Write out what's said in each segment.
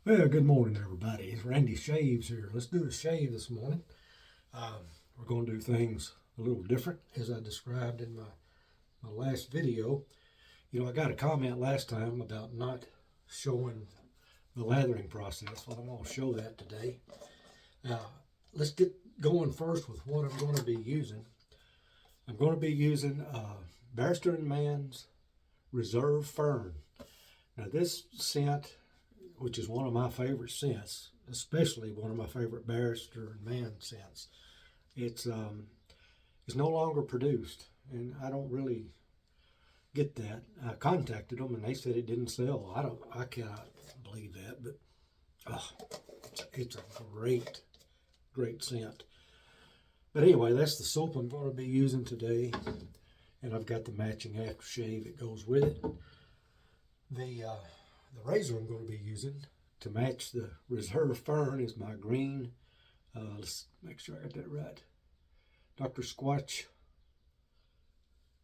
Well, good morning, everybody. It's Randy Shaves here. Let's do a shave this morning. We're going to do things a little different, as I described in my last video. I got a comment last time about not showing the lathering process. Well, I'm going to show that today. Let's get going first with what I'm going to be using. I'm going to be using Barrister and Mann's Reserve Fern. Now, this scent, which is one of my favorite scents, especially one of my favorite Barrister and Mann scents. It's no longer produced, and I don't really get that. I contacted them, and they said it didn't sell. I cannot believe that, but it's a great scent. But anyway, that's the soap I'm going to be using today, and I've got the matching aftershave that goes with it. The razor I'm going to be using to match the Reserve Fern is my green, let's make sure I got that right, Dr. Squatch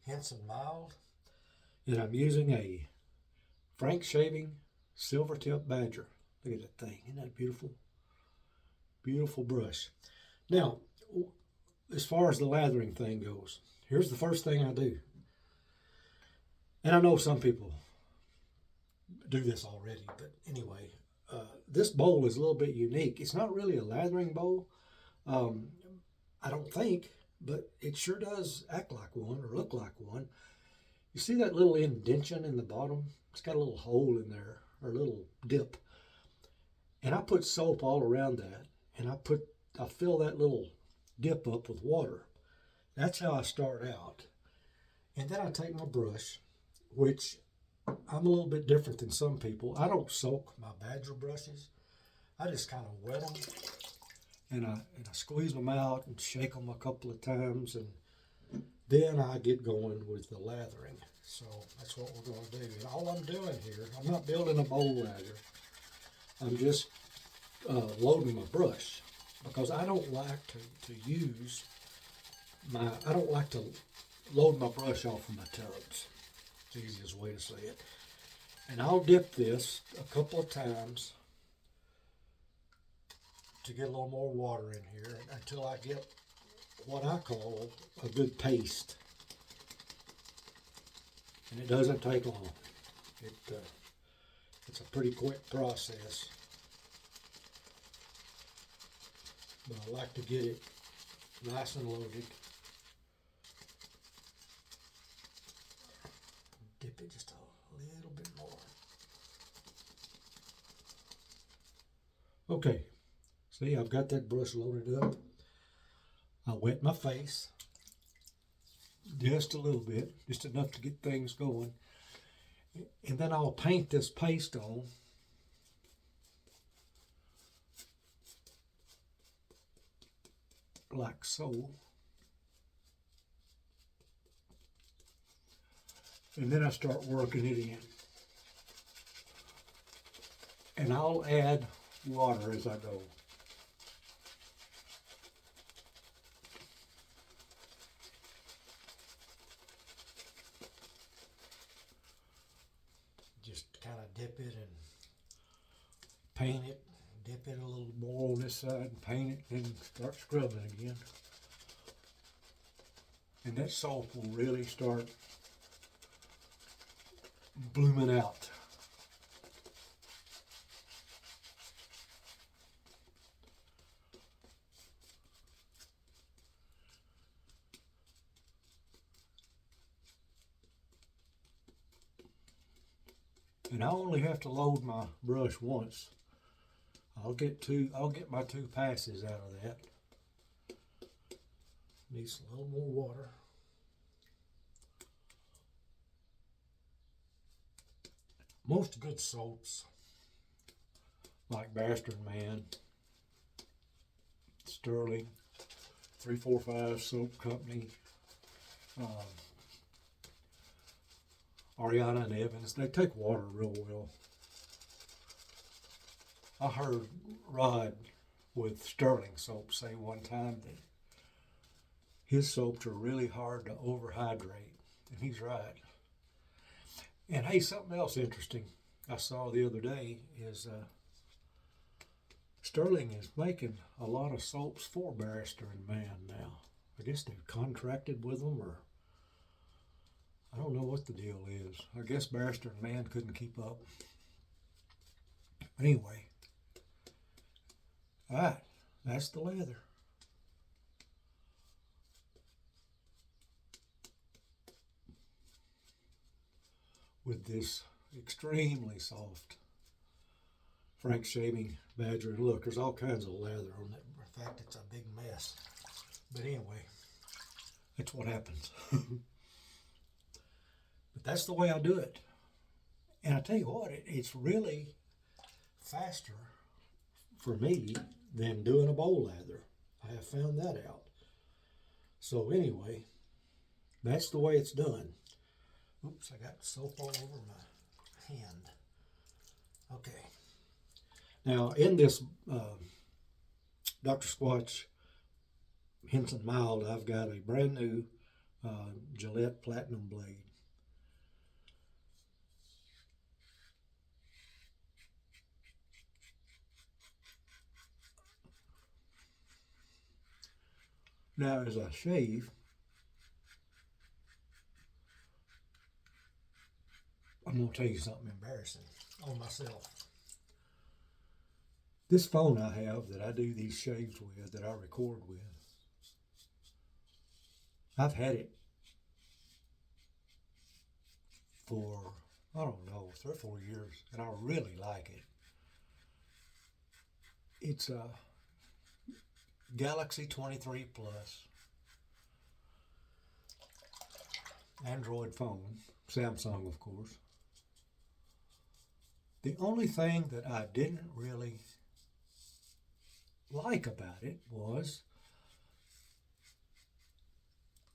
Henson Mild. And I'm using a Frank Shaving Silvertip Badger. Look at that thing. Isn't that beautiful? Beautiful brush. Now, as far as the lathering thing goes, here's the first thing I do. And I know some people do this already, but anyway, this bowl is a little bit unique. It's not really a lathering bowl, I don't think, but it sure does act like one or look like one. You see that little indentation in the bottom? It's got a little hole in there, or a little dip. And I put soap all around that, and I fill that little dip up with water. That's how I start out. And then I take my brush, which I'm a little bit different than some people. I don't soak my Badger brushes. I just kind of wet them, and I squeeze them out and shake them a couple of times, and then I get going with the lathering. So that's what we're going to do. And all I'm doing here, I'm not building a bowl lather. I'm just loading my brush, because I don't like I don't like to load my brush off of my tubs. The easiest way to say it. And I'll dip this a couple of times to get a little more water in here until I get what I call a good paste. And it doesn't take long. It's a pretty quick process. But I like to get it nice and loaded. Dip it just a little bit more. Okay, see, I've got that brush loaded up. I wet my face just a little bit, just enough to get things going. And then I'll paint this paste on. Like so. And then I start working it in. And I'll add water as I go. Just kind of dip it and paint it. Dip it a little more on this side and paint it, and start scrubbing again. And that soap will really start blooming out. And I only have to load my brush once. I'll get my two passes out of that. Needs a little more water. Most good soaps, like Barrister and Mann, Sterling, 345 Soap Company, Ariana and Evans, they take water real well. I heard Rod with Sterling soap say one time that his soaps are really hard to overhydrate, and he's right. And hey, something else interesting I saw the other day is Sterling is making a lot of soaps for Barrister and Mann now. I guess they've contracted with them, or I don't know what the deal is. I guess Barrister and Mann couldn't keep up. But anyway, all right, that's the leather. With this extremely soft Frank Shaving Badger. And look, there's all kinds of leather on it. In fact, it's a big mess. But anyway, that's what happens. But that's the way I do it. And I tell you what, it's really faster for me than doing a bowl lather. I have found that out. So anyway, that's the way it's done. Oops, I got soap all over my hand. Okay. Now, in this Dr. Squatch Henson Mild, I've got a brand new Gillette Platinum blade. Now, as I shave, I'm going to tell you something embarrassing on myself. This phone I have that I do these shaves with, that I record with, I've had it for, I don't know, 3 or 4 years, and I really like it. It's a Galaxy 23 Plus Android phone, Samsung of course. The only thing that I didn't really like about it was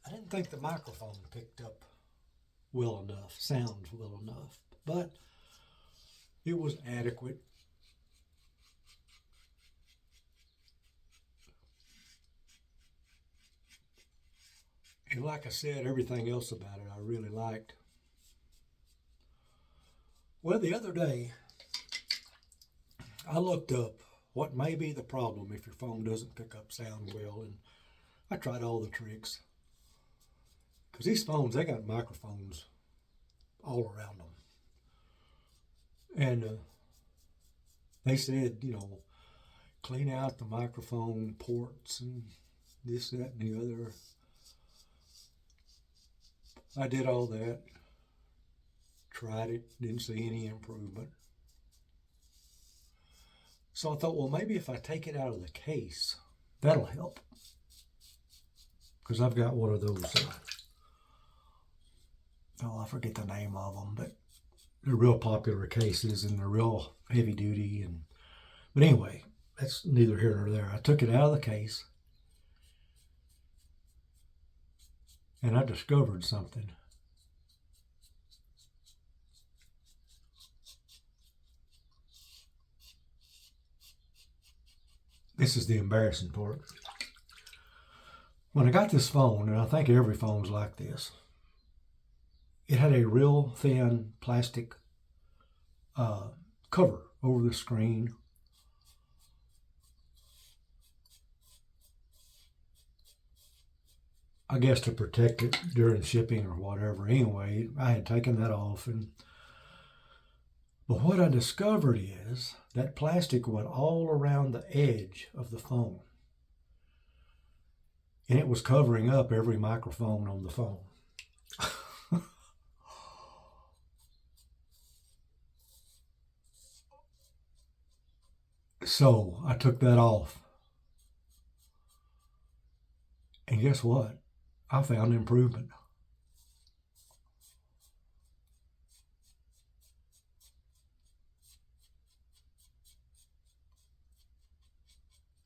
I didn't think the microphone picked up well enough, sounds well enough, but it was adequate. And like I said, everything else about it I really liked. Well, the other day, I looked up what may be the problem if your phone doesn't pick up sound well, and I tried all the tricks. Because these phones, they got microphones all around them. And they said, you know, clean out the microphone ports and this, that, and the other. I did all that. Tried it, didn't see any improvement. So I thought, well, maybe if I take it out of the case, that'll help. Because I've got one of those, I forget the name of them, but they're real popular cases and they're real heavy duty. But anyway, that's neither here nor there. I took it out of the case and I discovered something. This is the embarrassing part. When I got this phone, and I think every phone's like this, it had a real thin plastic cover over the screen. I guess to protect it during shipping or whatever. Anyway, I had taken that off, but what I discovered is that plastic went all around the edge of the phone. And it was covering up every microphone on the phone. So I took that off. And guess what? I found improvement.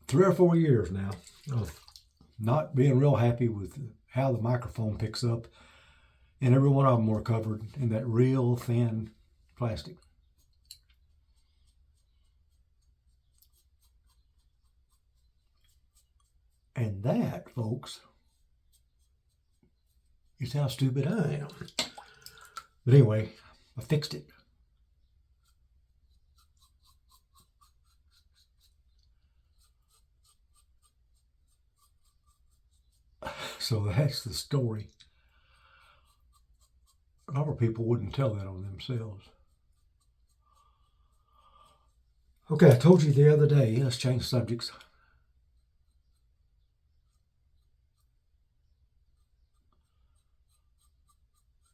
Three or 4 years now of not being real happy with how the microphone picks up, and every one of them were covered in that real thin plastic. And that, folks, is how stupid I am. But anyway, I fixed it. So that's the story. A lot of people wouldn't tell that on themselves. Okay, I told you the other day, let's change subjects,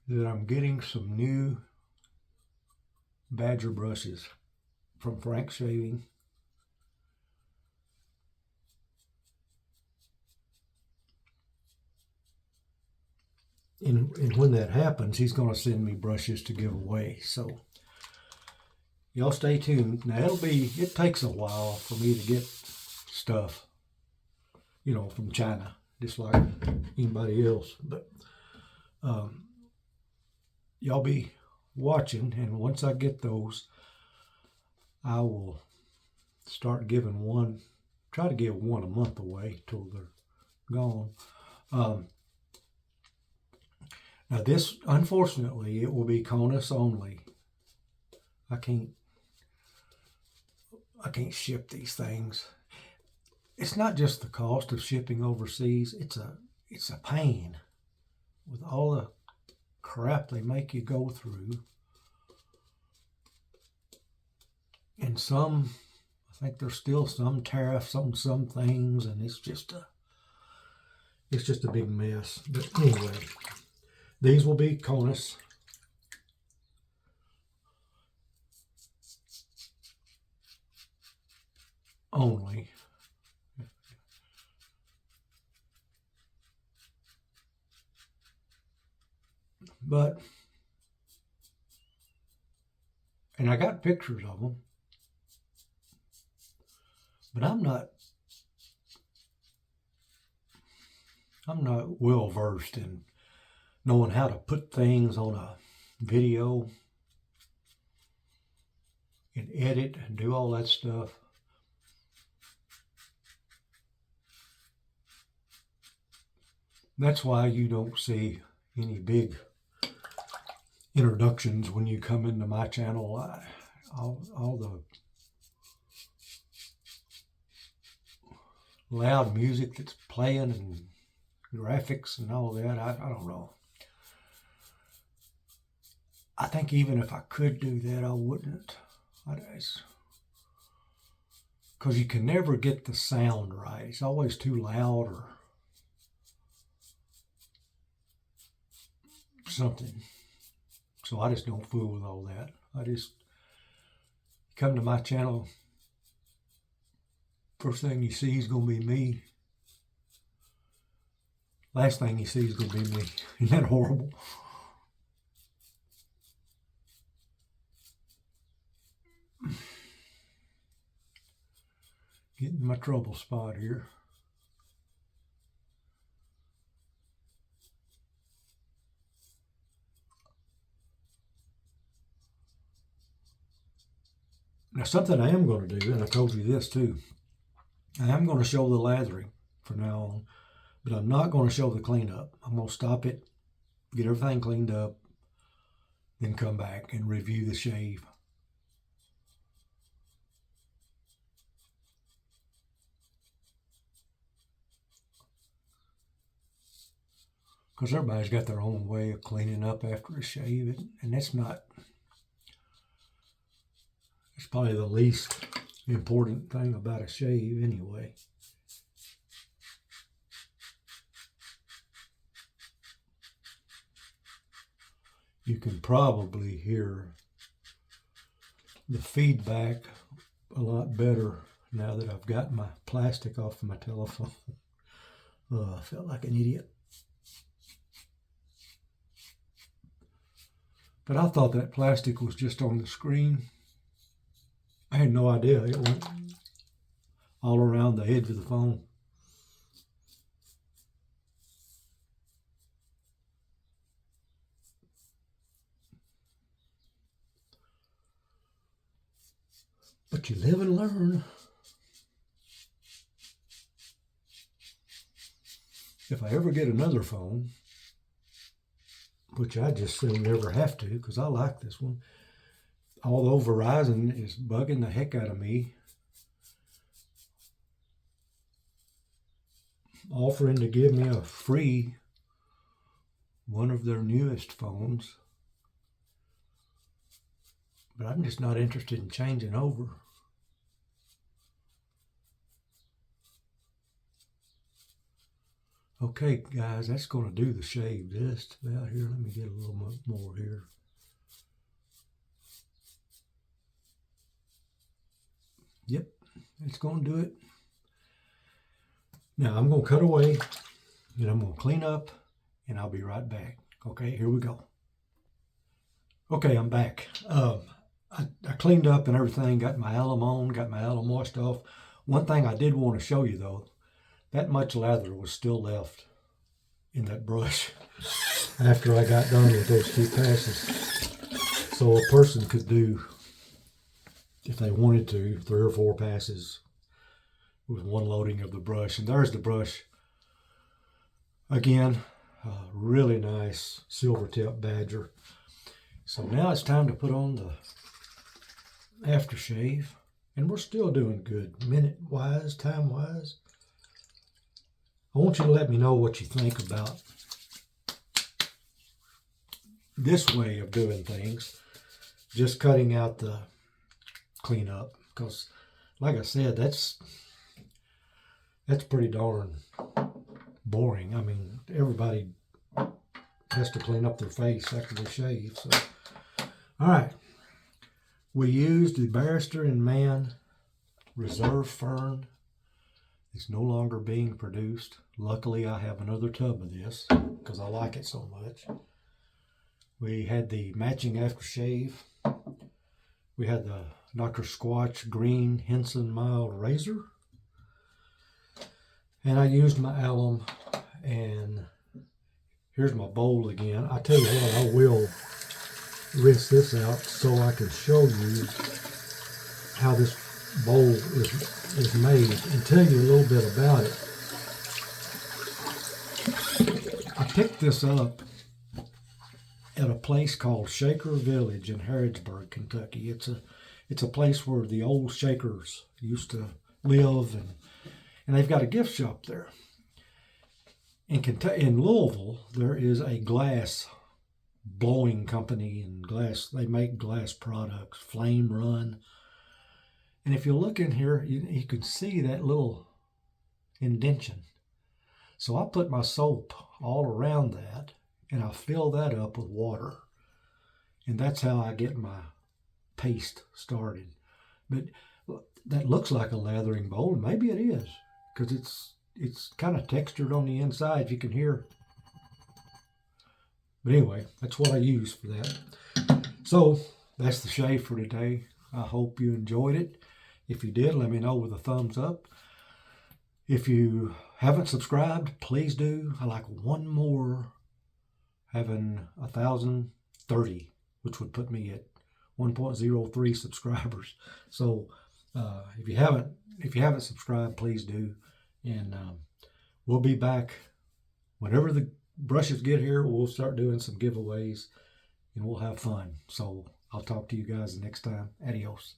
that I'm getting some new Badger brushes from Frank Shaving. And when that happens, he's going to send me brushes to give away. So y'all stay tuned. Now it takes a while for me to get stuff, you know, from China, just like anybody else. But y'all be watching, and once I get those, I will start giving one, try to give one a month away till they're gone. Now this, unfortunately, it will be Conus only. I can't ship these things. It's not just the cost of shipping overseas. It's a pain with all the crap they make you go through. And some, I think there's still some tariffs on some things, and it's just a big mess. But anyway, these will be Conus. Only. But, and I got pictures of them, but I'm not well versed in knowing how to put things on a video and edit and do all that stuff. That's why you don't see any big introductions when you come into my channel. All the loud music that's playing and graphics and all that, I don't know. I think even if I could do that, I wouldn't. Because you can never get the sound right. It's always too loud or something. So I just don't fool with all that. I just come to my channel, first thing you see is going to be me. Last thing you see is going to be me. Isn't that horrible? Getting my trouble spot here. Now something I am going to do, and I told you this too, I am going to show the lathering from now on, but I'm not going to show the cleanup. I'm going to stop it, get everything cleaned up, then come back and review the shave. Because everybody's got their own way of cleaning up after a shave, and that's not, it's probably the least important thing about a shave anyway. You can probably hear the feedback a lot better now that I've got my plastic off of my telephone. I felt like an idiot. But I thought that plastic was just on the screen. I had no idea it went all around the edge of the phone. But you live and learn. If I ever get another phone, which I just soon never have to because I like this one, although Verizon is bugging the heck out of me offering to give me a free one of their newest phones. But I'm just not interested in changing over. Okay, guys, that's going to do the shave just about here. Let me get a little more here. Yep, it's going to do it. Now I'm going to cut away, and I'm going to clean up, and I'll be right back. Okay, here we go. Okay, I'm back. I cleaned up and everything, got my alum on, got my alum washed off. One thing I did want to show you though, that much lather was still left in that brush after I got done with those 2 passes. So a person could do, if they wanted to, 3 or 4 passes with one loading of the brush. And there's the brush. Again, really nice Silvertip Badger. So now it's time to put on the aftershave, and we're still doing good minute-wise, time-wise. I want you to let me know what you think about this way of doing things, just cutting out the cleanup, because like I said, that's pretty darn boring. I mean, everybody has to clean up their face after they shave. So, all right. We used the Barrister and Mann Reserve Fern. It's no longer being produced. Luckily, I have another tub of this because I like it so much. We had the matching aftershave. We had the Dr. Squatch Green Henson Mild Razor. And I used my alum, and here's my bowl again. I tell you what, I will rinse this out so I can show you how this bowl is made and tell you a little bit about it. I picked this up at a place called Shaker Village in Harrodsburg, Kentucky. It's a place where the old Shakers used to live, and they've got a gift shop there. In Louisville, there is a glass blowing company, and they make glass products, Flame Run. And if you look in here, you can see that little indentation. So I put my soap all around that, and I fill that up with water. And that's how I get my paste started. But that looks like a lathering bowl, and maybe it is, because it's kind of textured on the inside. You can hear. But anyway, that's what I use for that. So that's the shave for today. I hope you enjoyed it. If you did, let me know with a thumbs up. If you haven't subscribed, please do. I like one more, having 1,030, which would put me at 1.03 subscribers. So if you haven't subscribed, please do. And we'll be back whenever the brushes get here. We'll start doing some giveaways, and we'll have fun. So I'll talk to you guys the next time. Adios.